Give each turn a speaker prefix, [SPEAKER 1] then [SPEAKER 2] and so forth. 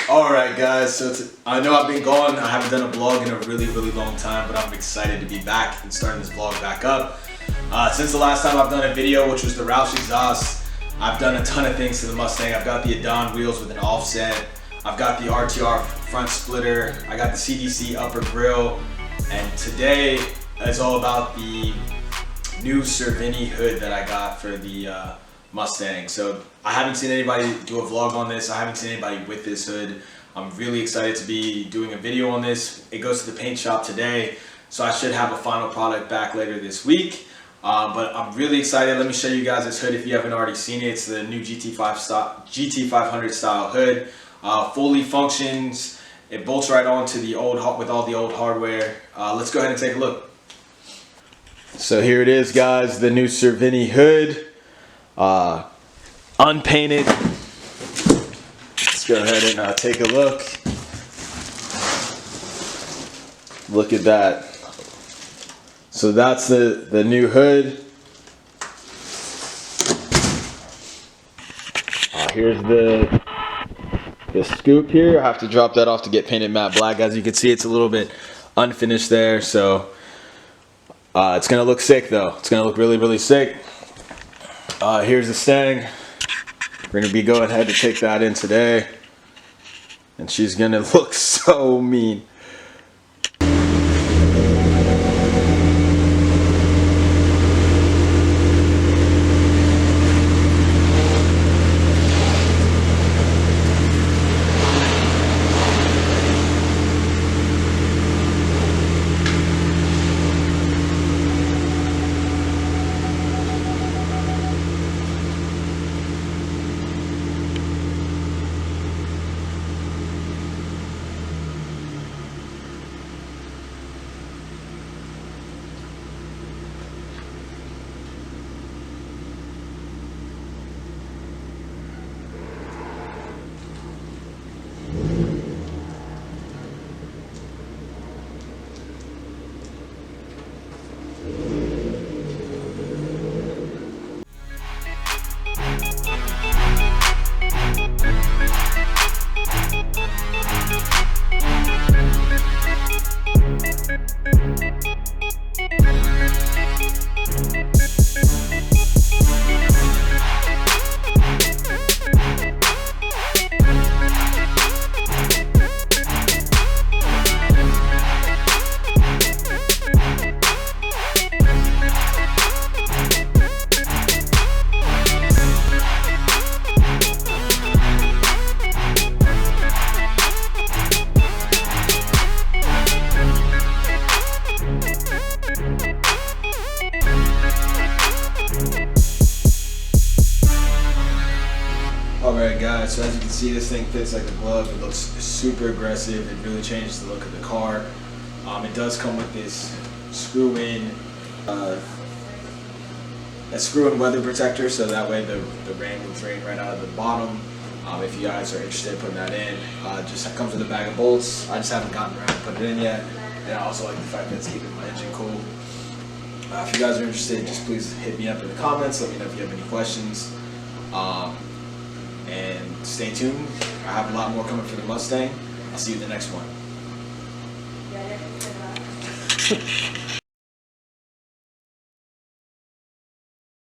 [SPEAKER 1] Alright guys, so I know I've been gone, I haven't done a vlog in a really long time, but I'm excited to be back and starting this vlog back up. Since the last time I've done a video, which was the Roush exhaust, I've done a ton of things to the Mustang. I've got the Adon wheels with an offset, I've got the RTR front splitter, I got the CDC upper grille, and today is all about the new Cervini hood that I got for the Mustang. So I haven't seen anybody do a vlog on this. I haven't seen anybody with this hood. I'm really excited to be doing a video on this. It goes to the paint shop today, so I should have a final product back later this week. But I'm really excited. Let me show you guys this hood if you haven't already seen it. It's the new GT500 style hood. Fully functions. It bolts right onto the old with all the old hardware. Let's go ahead and take a look. So here it is, guys, the new Cervini hood. Unpainted. Let's go ahead and take a look. Look at that. So that's the new hood. Here's the scoop here. I have to drop that off to get painted matte black. As you can see, it's a little bit unfinished there, so it's gonna look sick though. It's gonna look really sick. Here's the Mustang. We're gonna be going ahead to take that in today, and she's gonna look so mean. Alright guys, so as you can see, this thing fits like a glove. It looks super aggressive. It really changes the look of the car. It does come with this screw-in weather protector, so that way the rain will drain right out of the bottom. If you guys are interested in putting that in, just comes with a bag of bolts. I just haven't gotten around to put it in yet, and I also like the fact that it's keeping my engine cool. If you guys are interested, just please hit me up in the comments. Let me know if you have any questions. And stay tuned. I have a lot more coming for the Mustang. I'll see you in the next one.